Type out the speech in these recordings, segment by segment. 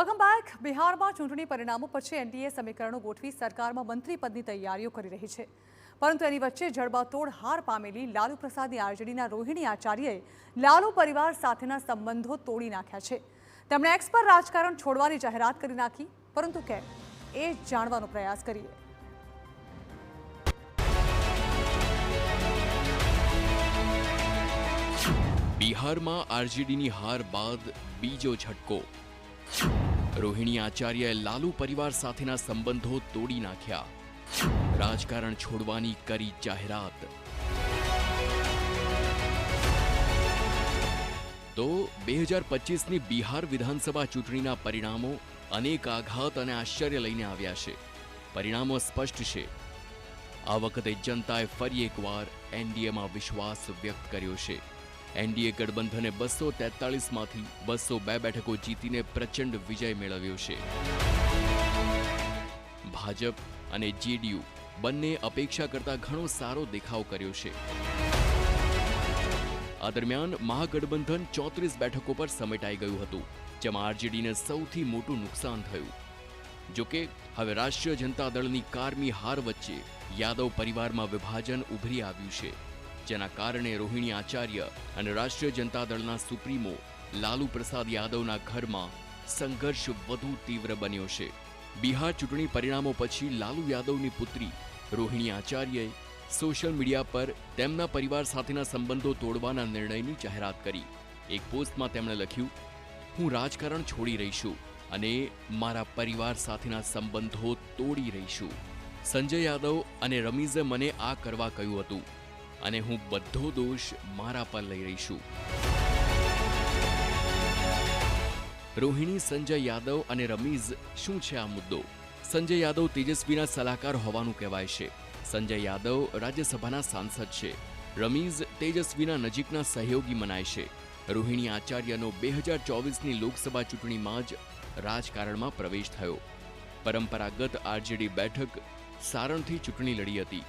Welcome back. બિહારમાં ચૂંટણી પરિણામો પછી એનડીએ સમીકરણો ગોઠવી સરકારમાં મંત્રી પદની તૈયારીઓ કરી રહી છે, પરંતુ એની વચ્ચે જડબાતોડ હાર પામેલી લાલુ પ્રસાદની આરજેડીના રોહિણી આચાર્યએ લાલુ પરિવાર સાથેના સંબંધો તોડી નાખ્યા છે। તેમણે એક્સ પર રાજકારણ છોડવાની જાહેરાત કરી નાખી, પરંતુ કેમ એ જાણવાનો પ્રયાસ કરીએ। બિહારમાં આરજેડીની હાર બાદ બીજો ઝટકો। રોહિણી આચાર્યએ લાલુ પરિવાર સાથેના સંબંધો તોડી નાખ્યા, રાજકારણ છોડવાની કરી જાહેરાત। તો 2025ની બિહાર વિધાનસભા ચૂંટણીના પરિણામો અનેક આઘાત અને આશ્ચર્ય લઈને આવ્યા છે। પરિણામો સ્પષ્ટ છે। આ વખતે જનતાએ ફરી એકવાર એનડીએમાં વિશ્વાસ વ્યક્ત કર્યો છે। એનડીએ ગઠબંધને 243માંથી 202 બેઠકો જીતીને પ્રચંડ વિજય મેળવ્યો છે। ભાજપ અને જેડીયુ બંને અપેક્ષા કરતા ઘણો સારો દેખાવ કર્યો છે। આ દરમિયાન મહાગઠબંધન 34 બેઠકો પર સમેટાઈ ગયું હતું, જેમાં આરજેડીને સૌથી મોટું નુકસાન થયું। જોકે હવે રાષ્ટ્રીય જનતા દળની કારમી હાર વચ્ચે યાદવ પરિવારમાં વિભાજન ઉભરી આવ્યું છે, જેના કારણે રોહિણી આચાર્ય અને રાષ્ટ્રીય જનતા દળના સુપ્રીમો લાલુ પ્રસાદ યાદવના ઘરમાં સંઘર્ષ વધુ તીવ્ર બન્યો છે। બિહાર ચૂંટણી પરિણામો પછી લાલુ યાદવની પુત્રી રોહિણી આચાર્યએ સોશિયલ મીડિયા પર તેમના પરિવાર સાથેના સંબંધો તોડવાના નિર્ણયની જાહેરાત કરી। એક પોસ્ટમાં તેમણે લખ્યું, હું રાજકારણ છોડી રહી છું અને મારા પરિવાર સાથેના સંબંધો તોડી રહી છું। સંજય યાદવ અને રમીઝે મને આ કરવા કહ્યું હતું અને હું બધો દોષ મારા પર લઈ રહી છું। રોહિણી, સંજય યાદવ અને રમીઝ શું છે આ મુદ્દો? સંજય યાદવ તેજસ્વીના સલાહકાર હોવાનું કહેવાય છે। સંજય યાદવ રાજ્યસભાના સાંસદ છે। રમીઝ તેજસ્વીના નજીકના સહયોગી મનાય છે। રોહિણી આચાર્યનો 2024ની લોકસભા ચૂંટણીમાં જ રાજકારણમાં પ્રવેશ થયો। પરંપરાગત આરજેડી બેઠક સારણથી ચૂંટણી લડી હતી।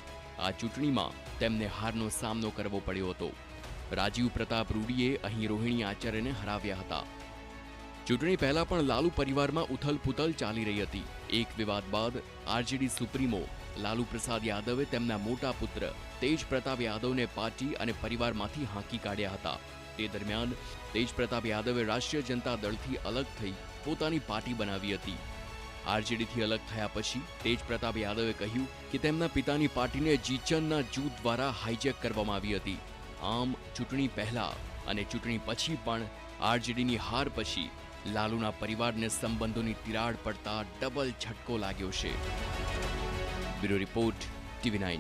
આ ચૂંટણીમાં તેમને હારનો સામનો કરવો પડ્યો હતો। રાજીવ પ્રતાપ રૂડીએ અહીં રોહિણી આચાર્યને હરાવ્યા હતા। ચૂંટણી પહેલા પણ લાલુ પરિવારમાં ઉથલપુથલ ચાલી રહી હતી। એક વિવાદ બાદ આરજેડી સુપ્રીમો લાલુ પ્રસાદ યાદવે તેમના મોટા પુત્ર તેજ પ્રતાપ યાદવને પાર્ટી અને પરિવારમાંથી હાંકી કાઢ્યા હતા। તે દરમિયાન તેજ પ્રતાપ યાદવે રાષ્ટ્રીય જનતા દળથી અલગ થઈ પોતાની પાર્ટી બનાવી હતી। આરજેડીથી અલગ થયા પછી તેજ પ્રતાપ યાદવે કહ્યું કે તેમના પિતાની પાર્ટીને જીચનના જૂથ દ્વારા હાઈજેક કરવામાં આવી હતી। આમ ચૂંટણી પહેલા અને ચૂંટણી પછી પણ આરજેડીની હાર પછી લાલુના પરિવારને સંબંધોની તિરાડ પડતા ડબલ ઝટકો લાગ્યો છે। Bureau report, TV9।